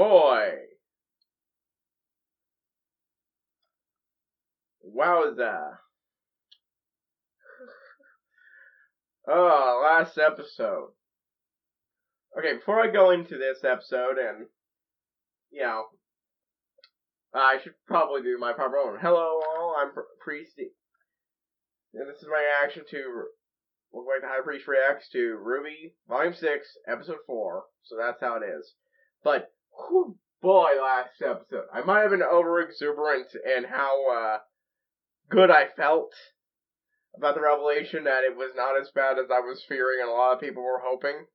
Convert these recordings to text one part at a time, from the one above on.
boy! Wowza. Oh, last episode. Okay, before I go into this episode, and, I should probably do my proper one. Hello all, I'm Priest, and this is my reaction to, look like the HighPriest reacts to RWBY, Volume 6, Episode 4, so that's how it is. But, whew, boy, last episode. I might have been over-exuberant in how, good I felt about the revelation that it was not as bad as I was fearing and a lot of people were hoping.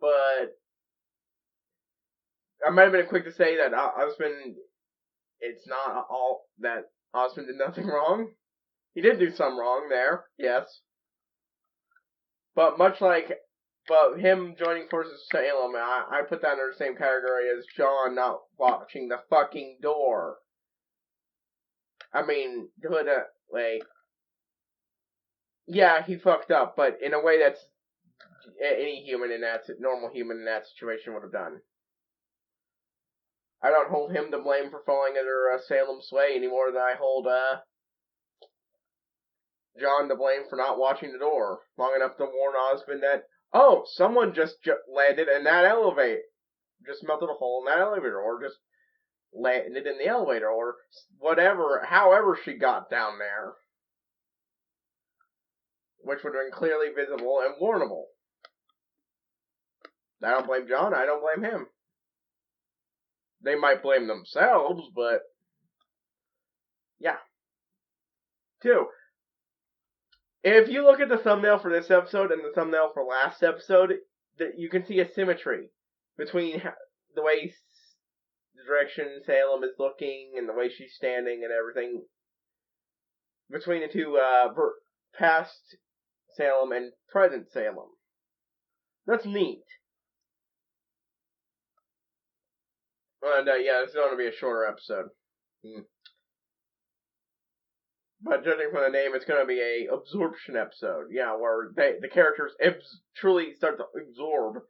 But I might have been quick to say that Osmond, it's not all that Osmond did nothing wrong. He did do some wrong there, yes. But him joining forces with Salem, I put that under the same category as John not watching the fucking door. I mean, yeah, he fucked up, but in a way that's any normal human in that situation would have done. I don't hold him to blame for falling under Salem's sway any more than I hold John to blame for not watching the door long enough to warn Osmond that, oh, someone just landed in that elevator, just melted a hole in that elevator, or just landed in the elevator, or whatever, however she got down there. Which would have been clearly visible and warnable. I don't blame John, I don't blame him. They might blame themselves, but yeah. 2. If you look at the thumbnail for this episode and the thumbnail for last episode, you can see a symmetry between the way the direction Salem is looking and the way she's standing and everything between the two past Salem and present Salem. That's neat. And yeah, this is going to be a shorter episode. But judging from the name, it's going to be a absorption episode. Yeah, where the characters truly start to absorb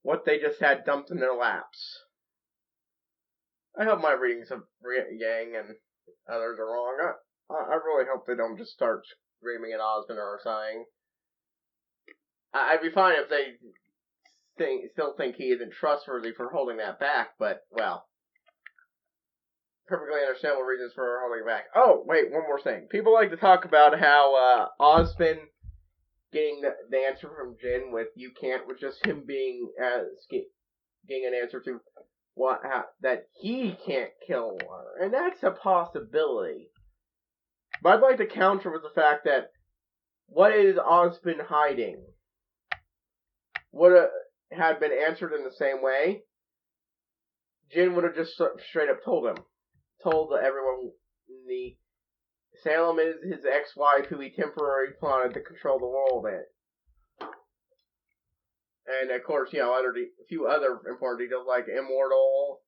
what they just had dumped in their laps. I hope my readings of Yang and others are wrong. I really hope they don't just start screaming at Osmond or sighing. I'd be fine if they still think he isn't trustworthy for holding that back, but, well, perfectly understandable reasons for holding it back. Oh, wait, one more thing. People like to talk about how Osmond getting the answer from Jin with "you can't," with just him being getting an answer to that he can't kill her, and that's a possibility. But I'd like to counter with the fact that what is Osmond hiding? Would have been answered in the same way. Jin would have just straight up told everyone the Salem is his ex-wife who he temporarily plotted to control the world in. And of course, a few other important details like immortal,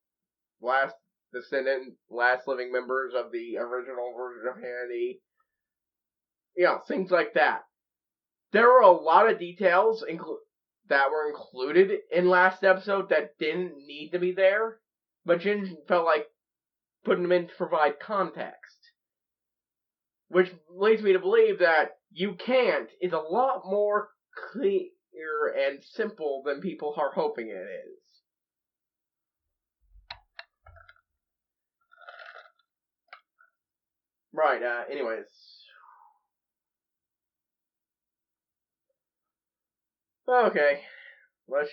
last descendant, last living members of the original version of humanity. Things like that. There were a lot of details that were included in last episode that didn't need to be there, but Jin felt like putting them in to provide context. Which leads me to believe that "you can't" is a lot more clear and simple than people are hoping it is. Right, anyways. Okay, let's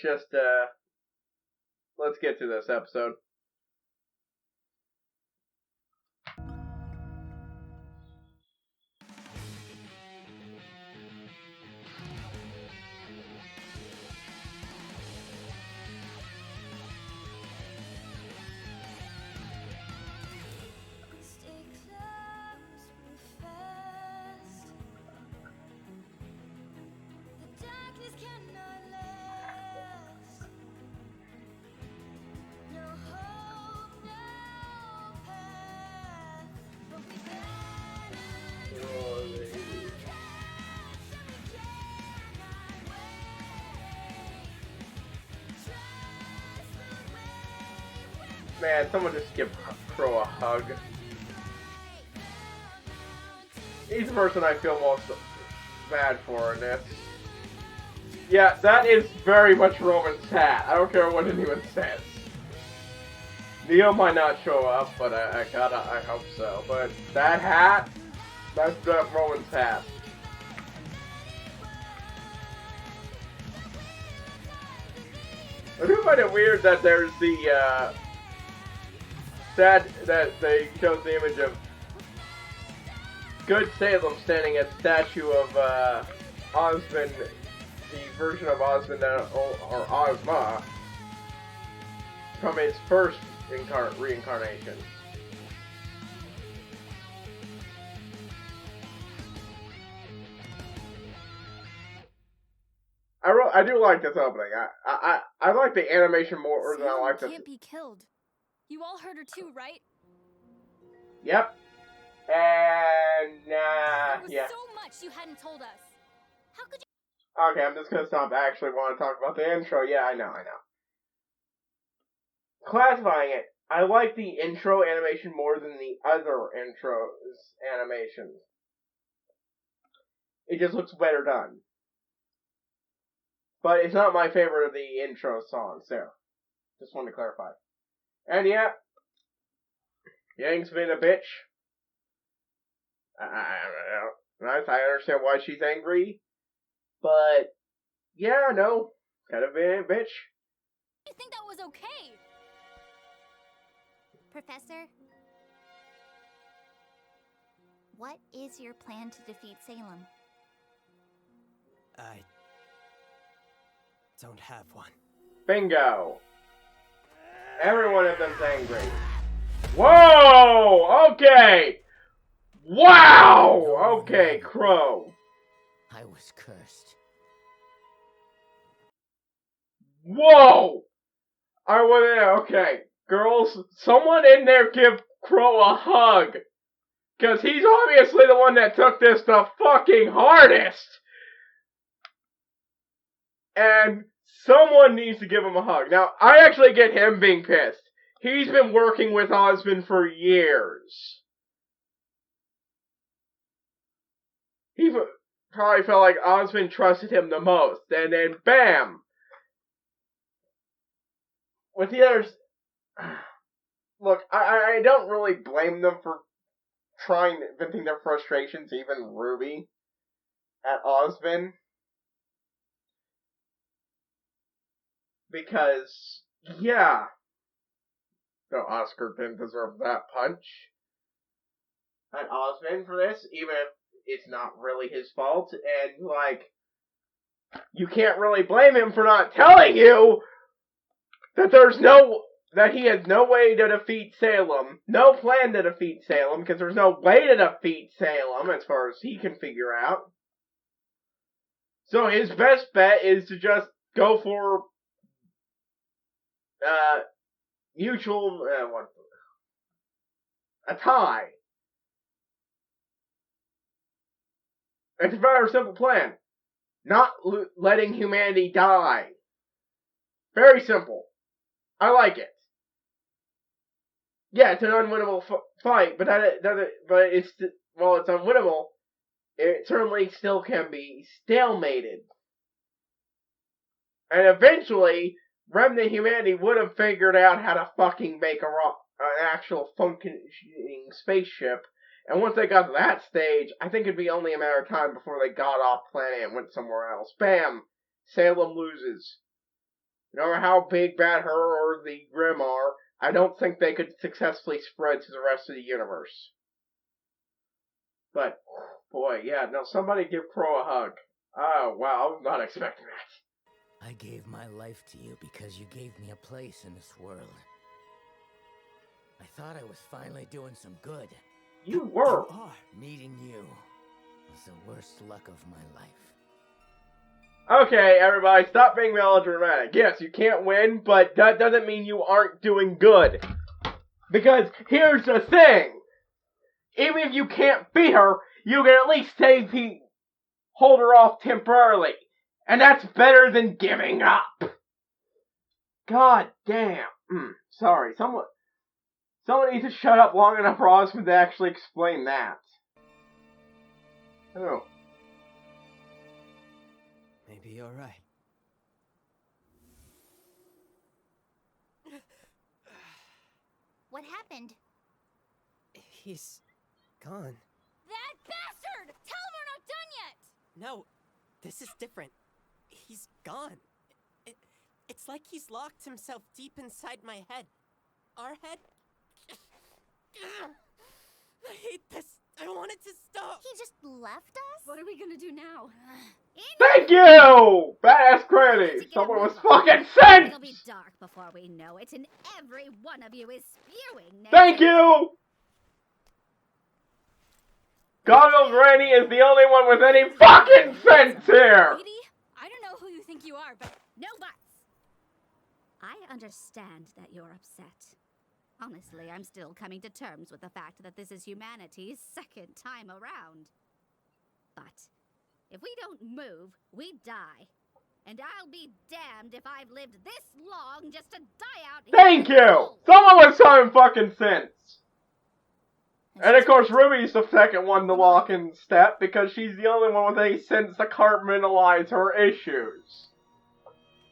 get to this episode. No Man, someone just give Crow a hug. He's the person I feel most bad for in this. Yeah, that is very much Roman's hat. I don't care what anyone says. Neo might not show up, but I hope so. But that hat, that's Roman's hat. I do find it weird that there's the, that they showed the image of Good Salem standing at the statue of, Osmond, the version of Osmond, or Ozma, from his first reincarnation. I do like this opening. I like the animation more than I like the... can't be killed. You all heard her too, right? Yep. And, There was yeah. so much you hadn't told us. How could you... Okay, I'm just gonna stop. I actually want to talk about the intro. Yeah, I know. Classifying it, I like the intro animation more than the other intros animations. It just looks better done. But it's not my favorite of the intro songs, so just wanted to clarify. And yeah, Yang's been a bitch. I understand why she's angry, but yeah, no, kind of been a bitch. You think that was okay? Professor? What is your plan to defeat Salem? I don't have one. Bingo. Everyone of them's angry. Whoa! Okay! Wow! Okay, Crow. I was cursed. Whoa! Okay. Girls, someone in there give Crow a hug. Cause he's obviously the one that took this the fucking hardest. And someone needs to give him a hug. Now, I actually get him being pissed. He's been working with Osmond for years. He probably felt like Osmond trusted him the most. And then, bam! With the others... Look, I don't really blame them for venting their frustrations, even Ruby, at Osmond. Because, yeah. No, Oscar didn't deserve that punch at Osmond for this, even if it's not really his fault. And, like, you can't really blame him for not telling you that that he has no way to defeat Salem, no plan to defeat Salem, because there's no way to defeat Salem as far as he can figure out. So his best bet is to just go for mutual, a tie. It's a very simple plan. Not letting humanity die. Very simple. I like it. Yeah, it's an unwinnable fight, but while it's unwinnable, it certainly still can be stalemated. And eventually, remnant humanity would have figured out how to fucking make an actual functioning spaceship. And once they got to that stage, I think it'd be only a matter of time before they got off planet and went somewhere else. Bam! Salem loses. No matter how big, bad her or the Grimm are, I don't think they could successfully spread to the rest of the universe. But, boy, yeah, no, somebody give Crow a hug. Oh, wow, I was not expecting that. I gave my life to you because you gave me a place in this world. I thought I was finally doing some good. You were. You are. Meeting you was the worst luck of my life. Okay, everybody, stop being melodramatic. Yes, you can't win, but that doesn't mean you aren't doing good. Because here's the thing. Even if you can't beat her, you can at least hold her off temporarily. And that's better than giving up. God damn. Sorry, Someone needs to shut up long enough for Osmond to actually explain that. Oh. Maybe you're right. What happened? He's gone. That bastard! Tell him we're not done yet! No, this is different. He's gone. It's like he's locked himself deep inside my head. Our head? I hate this. I want it to stop. He just left us? What are we gonna do now? Thank you! Badass credit! Someone was fucking sent! It'll be dark before we know it, and every one of you is spewing. Thank you! Goggle Granny is the only one with any fucking sense here! Lady, I don't know who you think you are, but No buts. I understand that you're upset. Honestly, I'm still coming to terms with the fact that this is humanity's second time around. But if we don't move, we die. And I'll be damned if I've lived this long just to die out here. Thank you! Someone was having fucking sense! And of course, Ruby's the second one to walk in step because she's the only one with any sense to compartmentalize her issues.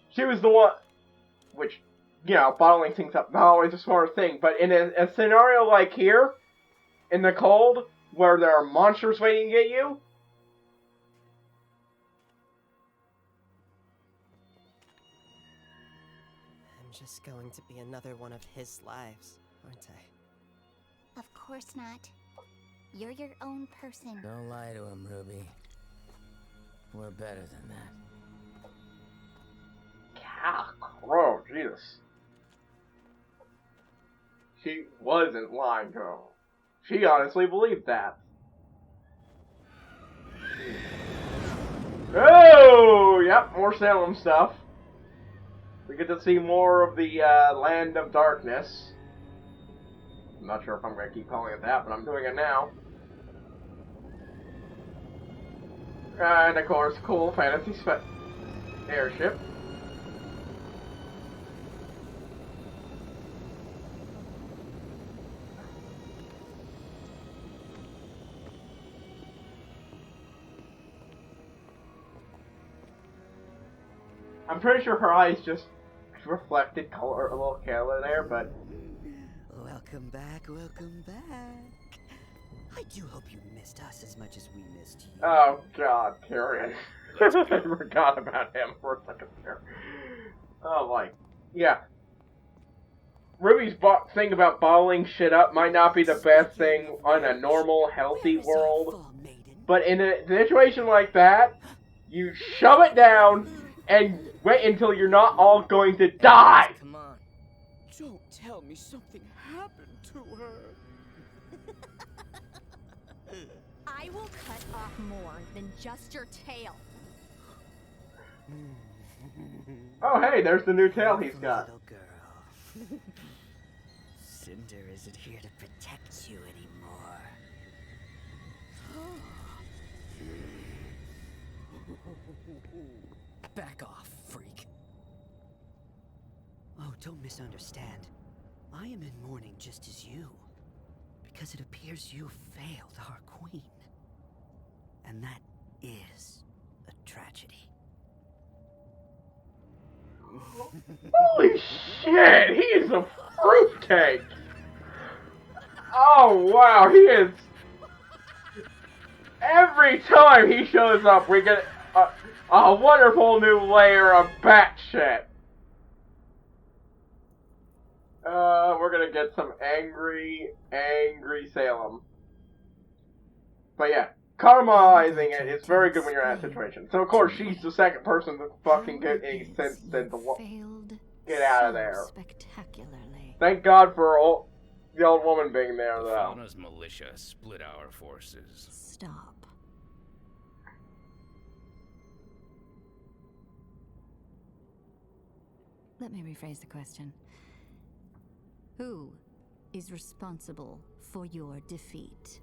She was the one, which, you know, bottling things up, not always a smart thing, but in a scenario like here, in the cold, where there are monsters waiting to get you, I'm just going to be another one of his lives, aren't I? Of course not. You're your own person. Don't lie to him, Ruby. We're better than that. Crow, Jesus. She wasn't lying to him. She honestly believed that. Oh, yep, more Salem stuff. We get to see more of the Land of Darkness. I'm not sure if I'm going to keep calling it that, but I'm doing it now. And of course, cool fantasy airship. I'm pretty sure her eyes just reflected color, a little color there, but Welcome back, welcome back. I do hope you missed us as much as we missed you. oh god, Tyrion. I forgot about him for a second there. Oh my, yeah. Ruby's thing about bottling shit up might not be the best thing on a normal, healthy world, but in a situation like that, you shove it down and wait until you're not all going to die. Come on. Don't tell me something happened to her. I will cut off more than just your tail. Oh hey, there's the new tail he's got. Little girl. Cinder isn't here to protect you anymore. Back off, freak. Oh, don't misunderstand. I am in mourning just as you. Because it appears you failed our queen. And that is a tragedy. Holy shit, he is a fruitcake! Oh wow, he is... Every time he shows up, we get a wonderful new layer of bat shit. We're gonna get some angry Salem. But yeah, caramelizing it is very good when you're in that situation. So of course she's the second person to fucking get any sense than to get out of there. Spectacularly. Thank God for the old woman being there though. Fauna's militia split our forces. Stop. Let me rephrase the question. Who is responsible for your defeat?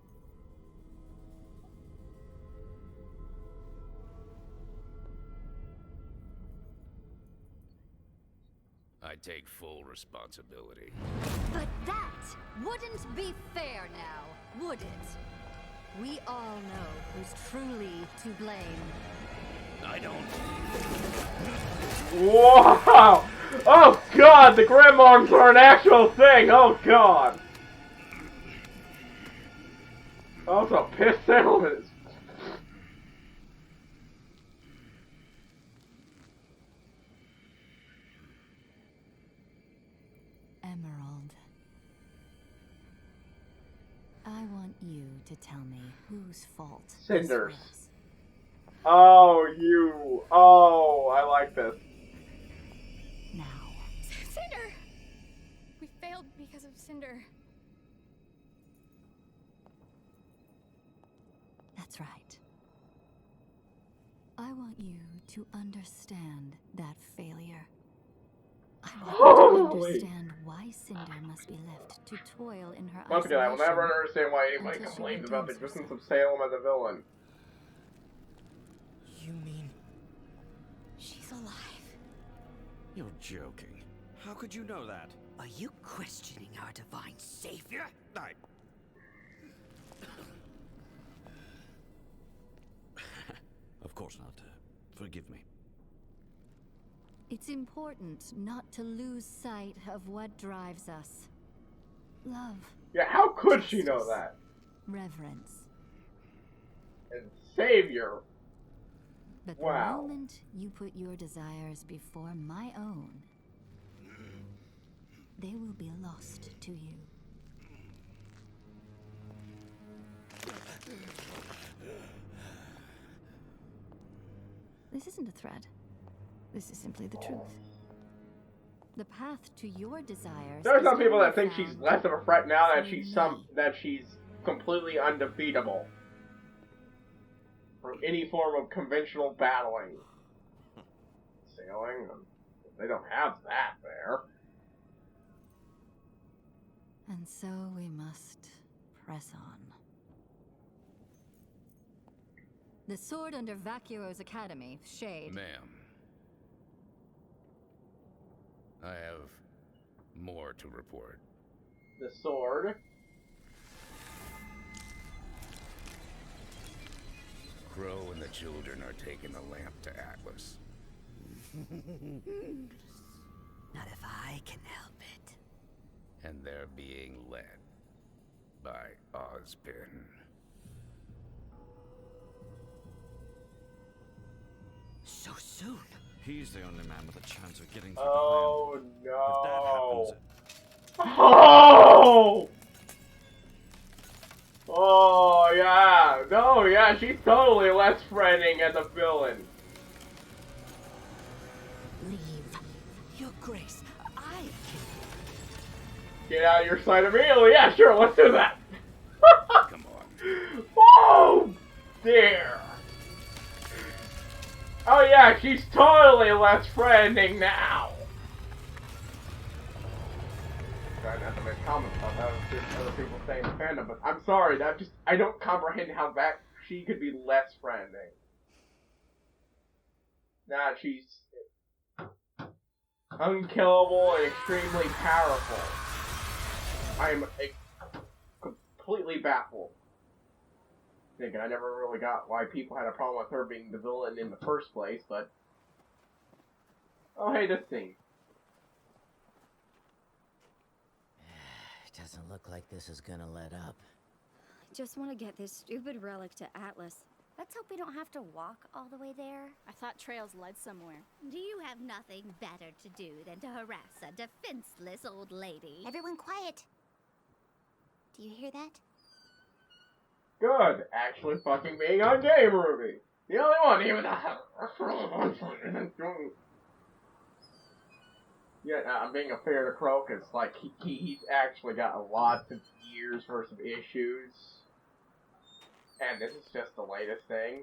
I take full responsibility. But that wouldn't be fair now, would it? We all know who's truly to blame. I don't... Wow! Oh god, the grandmoms are an actual thing! Oh god! Also, piss settlements. Emerald. I want you to tell me whose fault Cinders. this was. Oh, you. Oh, I like this. Now. Cinder! We failed because of Cinder. That's right. I want you to understand that failure. I want you to understand why Cinder must be left to toil in her Once again, I will never isolation understand why anybody until she complains about the redeems existence herself. of Salem as a villain. You mean She's alive. You're joking. How could you know that? Are you questioning our divine savior? I... Of course not. Forgive me. It's important not to lose sight of what drives us. Love, Yeah, how could she know that? reverence. And Savior. But Wow. the moment you put your desires before my own, they will be lost to you. This isn't a threat. This is simply the truth. The path to your desires. There are is some people only that think she's found less of a threat now that through she's completely undefeatable. From any form of conventional battling. Sailing, they don't have that there. And so we must press on. The sword under Vacuo's academy, Shade. Ma'am. I have more to report. The sword. Crow and the children are taking the lamp to Atlas. Not if I can help it. And they're being led by Ozpin. So soon? He's the only man with a chance of getting through Oh the lamp. If that happens... Oh! Oh yeah, no, yeah, she's totally less threatening as a villain. Leave. Your Grace, I can... Get out of your sight immediately. Yeah, sure, let's do that. Come on. Oh dear. Oh yeah, she's totally less threatening now. Trying not to make comments about that. Just other people saying the fandom, but I'm sorry. I don't comprehend how that she could be less threatening. Nah, she's unkillable and extremely powerful. I'm completely baffled. Thinking I never really got why people had a problem with her being the villain in the first place, but oh hey, this scene. It doesn't look like this is gonna let up. I just want to get this stupid relic to Atlas. Let's hope we don't have to walk all the way there. I thought trails led somewhere. Do you have nothing better to do than to harass a defenseless old lady? Everyone quiet. Do you hear that? Good. Actually fucking being on game, Ruby. The only one, even yeah, I'm being a fair to Crow, because, like, he's actually got a lot of years worth of issues. And this is just the latest thing.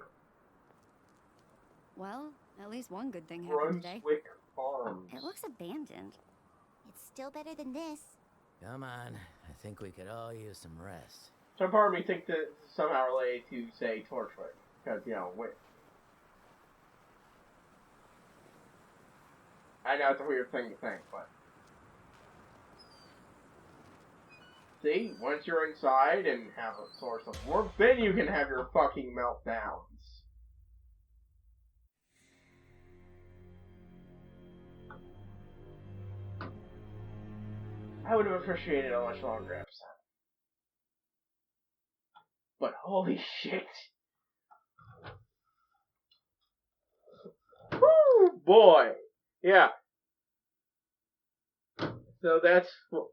Well, at least one good thing happened today. Brunswick Farms. It looks abandoned. It's still better than this. Come on, I think we could all use some rest. Some part of me thinks that it's somehow related to, say, Torchwood. Because, you know, I know it's a weird thing to think, but See, once you're inside and have a source of warmth, then you can have your fucking meltdowns. I would have appreciated a much longer episode. But holy shit. Woo, boy. Yeah. So that's what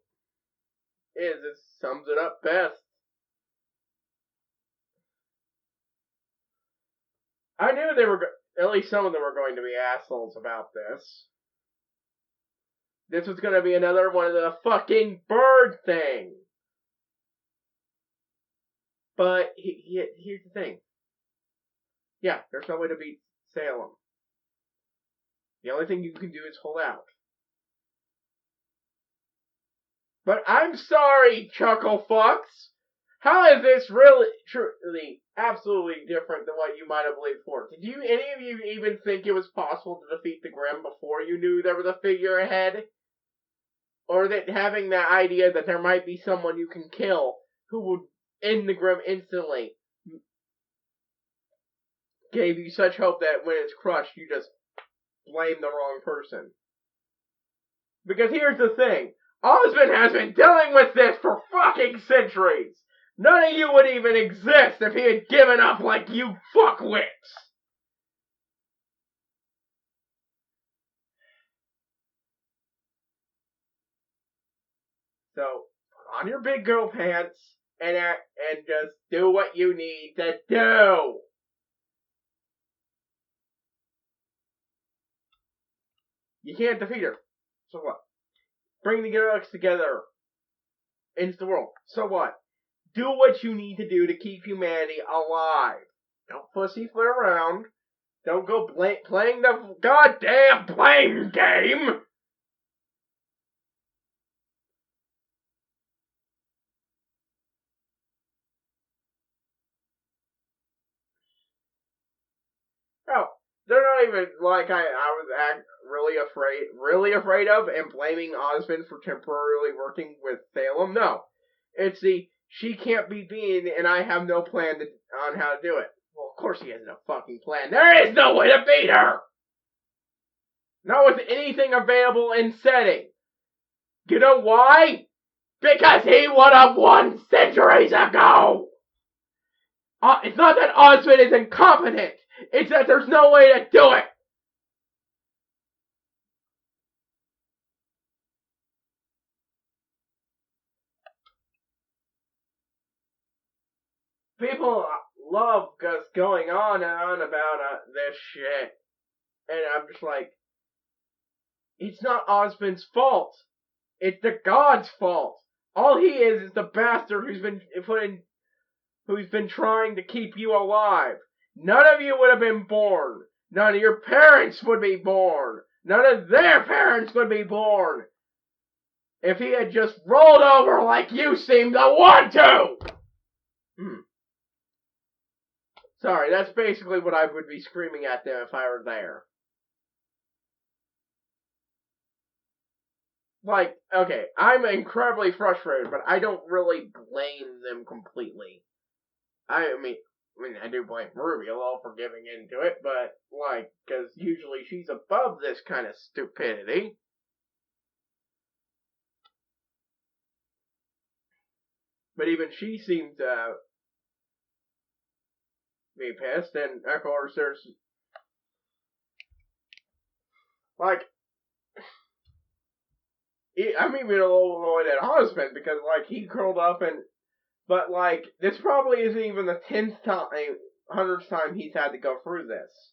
it sums it up best. I knew they were, at least some of them were going to be assholes about this. This was going to be another one of the fucking bird thing. But here's the thing. Yeah, there's no way to beat Salem. The only thing you can do is hold out. But I'm sorry, Chuckle Fucks. How is this really, truly, absolutely different than what you might have believed before? Did any of you even think it was possible to defeat the Grimm before you knew there was a figure ahead? Or that having that idea that there might be someone you can kill who would end the Grimm instantly gave you such hope that when it's crushed, you just blame the wrong person? Because here's the thing. Osmond has been dealing with this for fucking centuries. None of you would even exist if he had given up like you fuckwits. So, put on your big girl pants and just do what you need to do. You can't defeat her. So what? Bring the galaxies together into the world. So what? Do what you need to do to keep humanity alive. Don't pussyfoot around. Don't go playing the goddamn blame game. Oh, they're not even like I was really afraid of and blaming Osmond for temporarily working with Salem. No, it's she can't be beaten and I have no plan on how to do it. Well, of course he has no fucking plan. There is no way to beat her! Not with anything available in setting. You know why? Because he would have won centuries ago! It's not that Osmond is incompetent. It's that there's no way to do it. People love just going on and on about this shit. And I'm just like, it's not Osmond's fault. It's the God's fault. All he is the bastard who's been trying to keep you alive. None of you would have been born. None of your parents would be born. None of their parents would be born. If he had just rolled over like you seem to want to. Sorry, that's basically what I would be screaming at them if I were there. Like, okay, I'm incredibly frustrated, but I don't really blame them completely. I mean, I do blame Ruby a little for giving into it, but, like, because usually she's above this kind of stupidity. But even she seemed to be pissed, and of course there's, like, I'm even a little annoyed at Osmond, because, like, he curled up and, but, like, this probably isn't even the 100th time he's had to go through this.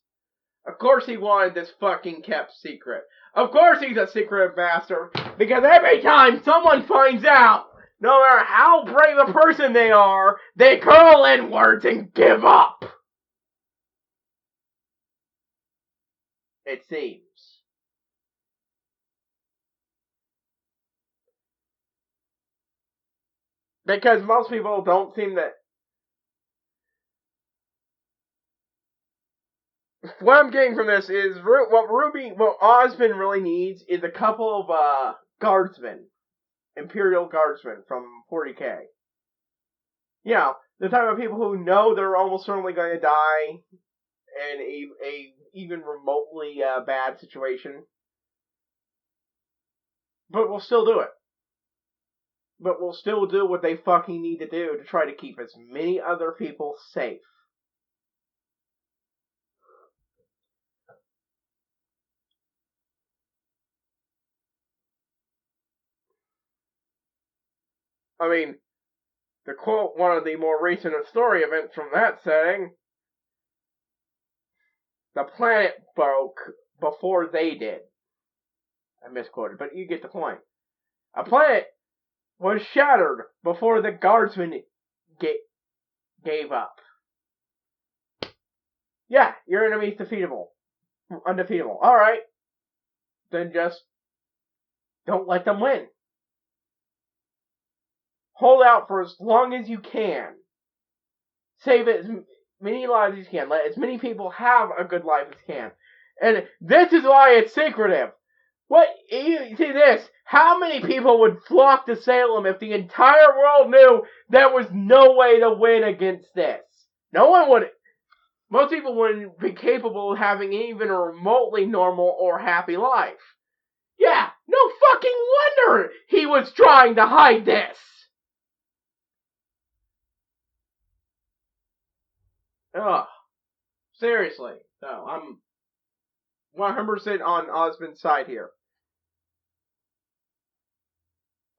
Of course he wanted this fucking kept secret. Of course he's a secretive bastard, because every time someone finds out, no matter how brave a person they are, they curl inwards and give up. It seems. Because most people don't seem to... What I'm getting from this is what Osmond really needs is a couple of guardsmen. Imperial Guardsmen from 40K. You know, the type of people who know they're almost certainly going to die in a even remotely bad situation. But we'll still do it. But we'll still do what they fucking need to do to try to keep as many other people safe. I mean, to quote one of the more recent story events from that setting, the planet broke before they did. I misquoted, but you get the point. A planet was shattered before the guardsmen gave up. Yeah, your enemy's undefeatable. Alright. Then just don't let them win. Hold out for as long as you can. Save as many lives as you can. Let as many people have a good life as you can. And this is why it's secretive. What, you see this? How many people would flock to Salem if the entire world knew there was no way to win against this? No one would. Most people wouldn't be capable of having even a remotely normal or happy life. Yeah, no fucking wonder he was trying to hide this. Ugh. Seriously. No, I'm 100% on Osmond's side here.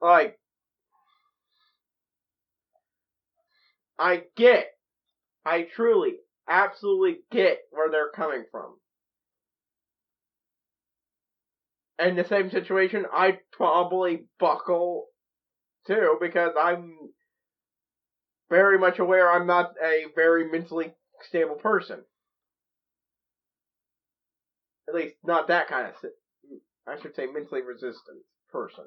Like, I get. I truly, absolutely get where they're coming from. In the same situation, I'd probably buckle too, because I'm very much aware I'm not a very mentally stable person. At least, not that kind of, I should say, mentally resistant person.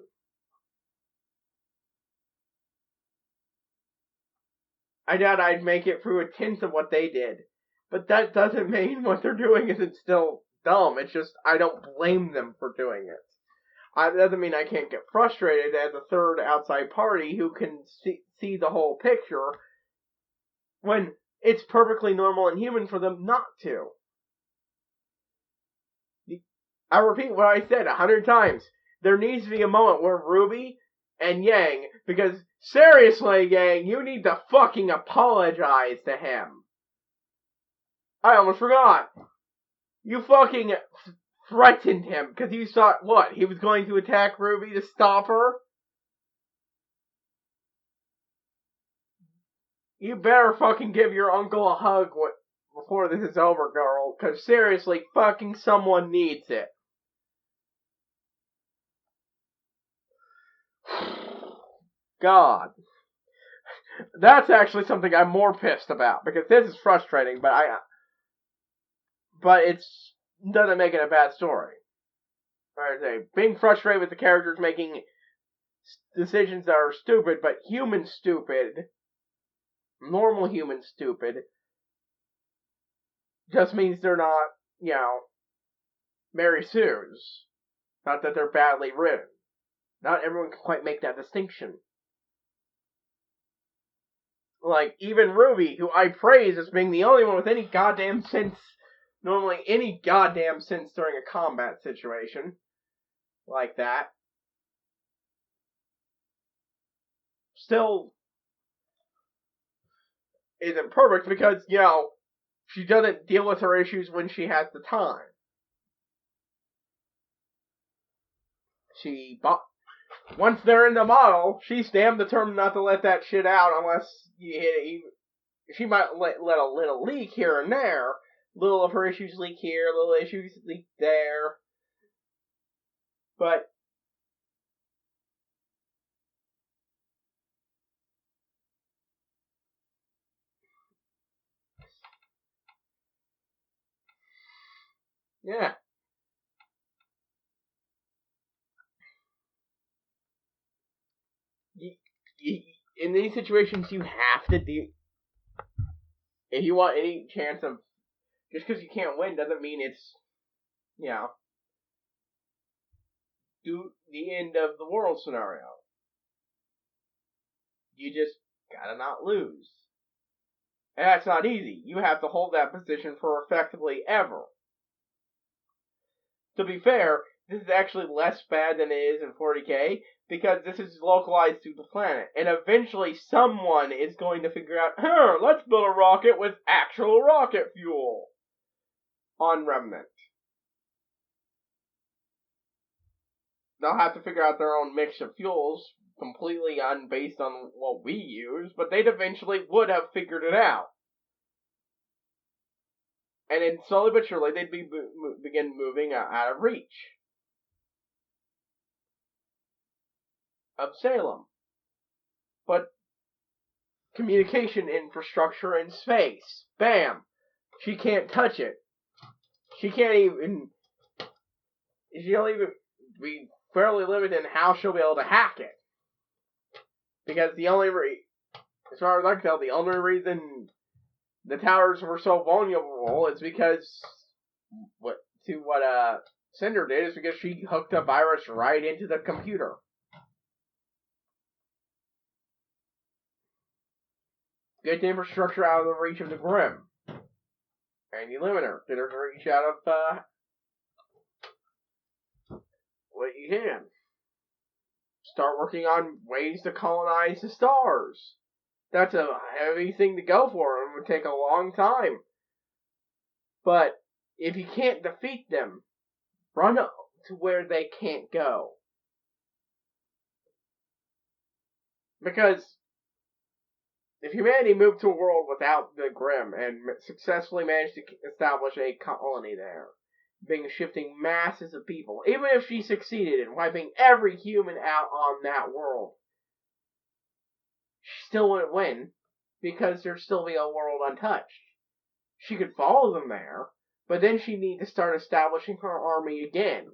I doubt I'd make it through a tenth of what they did. But that doesn't mean what they're doing isn't still dumb. It's just, I don't blame them for doing it. It doesn't mean I can't get frustrated as a third outside party who can see the whole picture when it's perfectly normal and human for them not to. I repeat what I said 100 times. There needs to be a moment where Ruby and Yang, because seriously, Yang, you need to fucking apologize to him. I almost forgot. You fucking threatened him because you thought, what, he was going to attack Ruby to stop her? You better fucking give your uncle a hug before this is over, girl, because seriously, fucking someone needs it. God. That's actually something I'm more pissed about, because this is frustrating, but it's doesn't make it a bad story. I say, being frustrated with the characters making decisions that are stupid, but human stupid, normal human stupid, just means they're not, Mary Sue's. Not that they're badly written. Not everyone can quite make that distinction. Like, even Ruby, who I praise as being the only one with any goddamn sense, normally any goddamn sense during a combat situation like that, still isn't perfect because, she doesn't deal with her issues when she has the time. Once they're in the model, she's damn determined not to let that shit out unless you hit it. She might let a little leak here and there. Little of her issues leak here, little issues leak there. But yeah. In these situations, you have to do. If you want any chance of, just because you can't win doesn't mean it's, do the end of the world scenario. You just gotta not lose. And that's not easy. You have to hold that position for effectively ever. To be fair, this is actually less bad than it is in 40K, because this is localized to the planet. And eventually someone is going to figure out, let's build a rocket with actual rocket fuel on Remnant. They'll have to figure out their own mix of fuels, completely unbased on what we use, but they'd eventually would have figured it out. And then slowly but surely they'd begin moving out of reach of Salem. But communication infrastructure in space, bam, she can't touch it. She don't even be fairly limited in how she'll be able to hack it. Because as far as I can tell, the only reason the towers were so vulnerable is because what Cinder did is because she hooked a virus right into the computer. Get the infrastructure out of the reach of the Grim. And you limit her. Get her to reach out of what you can. Start working on ways to colonize the stars. That's a heavy thing to go for. It would take a long time. But if you can't defeat them, run up to where they can't go. Because if humanity moved to a world without the Grim and successfully managed to establish a colony there, shifting masses of people, even if she succeeded in wiping every human out on that world, she still wouldn't win, because there'd still be a world untouched. She could follow them there, but then she'd need to start establishing her army again.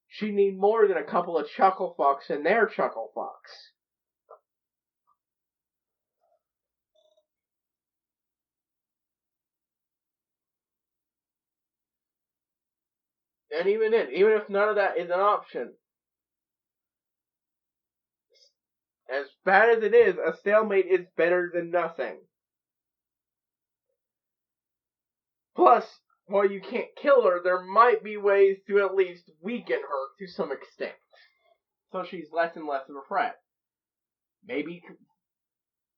She'd need more than a couple of chuckle fucks and their chuckle fucks. And even then, even if none of that is an option, as bad as it is, a stalemate is better than nothing. Plus, while you can't kill her, there might be ways to at least weaken her to some extent. So she's less and less of a threat. Maybe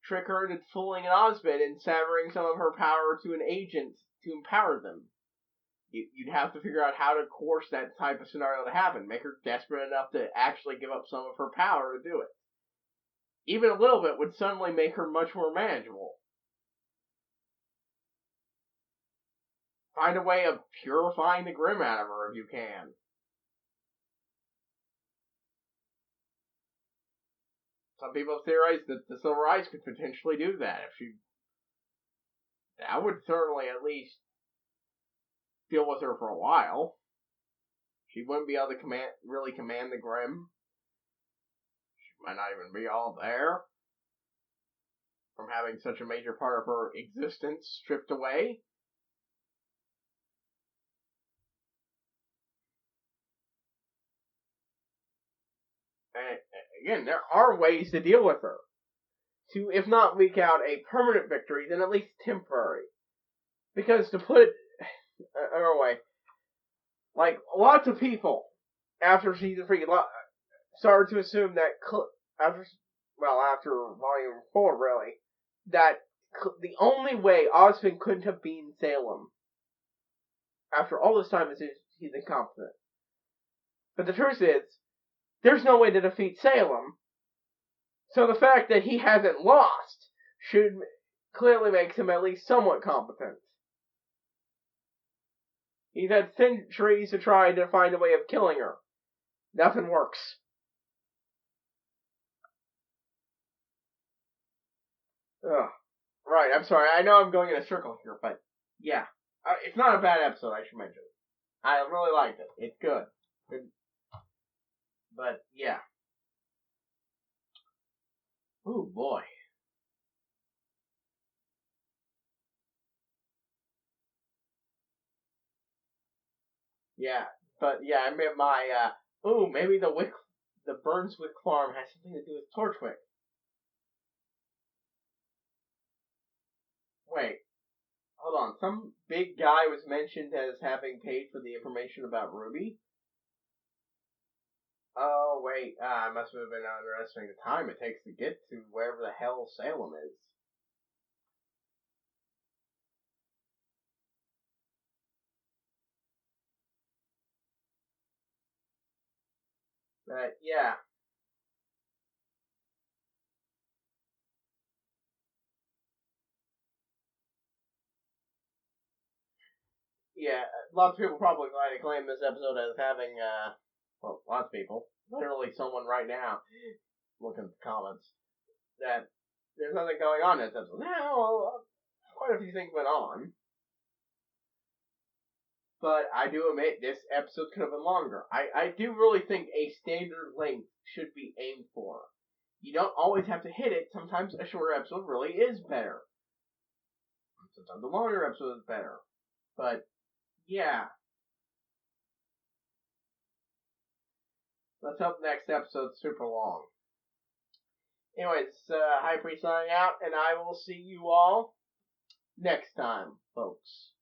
trick her into fooling an Ozbin and severing some of her power to an agent to empower them. You'd have to figure out how to coerce that type of scenario to happen. Make her desperate enough to actually give up some of her power to do it. Even a little bit would suddenly make her much more manageable. Find a way of purifying the Grim out of her if you can. Some people theorize that the Silver Eyes could potentially do that. That would certainly at least deal with her for a while. She wouldn't be able to really command the Grim. She might not even be all there. From having such a major part of her existence stripped away. And again, there are ways to deal with her. To, if not leak out a permanent victory, then at least temporary. Because to put it another way, like, lots of people, after Season 3, started to assume that, after Volume 4, really, that the only way Ozpin couldn't have beaten Salem, after all this time, is he's incompetent. But the truth is, there's no way to defeat Salem, so the fact that he hasn't lost should clearly makes him at least somewhat competent. He's had centuries to try to find a way of killing her. Nothing works. Ugh. Right, I'm sorry. I know I'm going in a circle here, but yeah. It's not a bad episode, I should mention. I really liked it. It's good. But, yeah. Oh, boy. Yeah, but yeah, I meant my, maybe the Burnswick farm has something to do with Torchwick. Wait. Hold on. Some big guy was mentioned as having paid for the information about Ruby? Oh, wait. I must have been underestimating the time it takes to get to wherever the hell Salem is. But, yeah. Yeah, lots of people probably might claim this episode as having, well, lots of people. Literally someone right now, looking at the comments, that there's nothing going on in this episode. Now, quite a few things went on. But I do admit, this episode could have been longer. I do really think a standard length should be aimed for. You don't always have to hit it. Sometimes a shorter episode really is better. Sometimes a longer episode is better. But, yeah. Let's hope next episode's super long. Anyways, HighPriest signing out, and I will see you all next time, folks.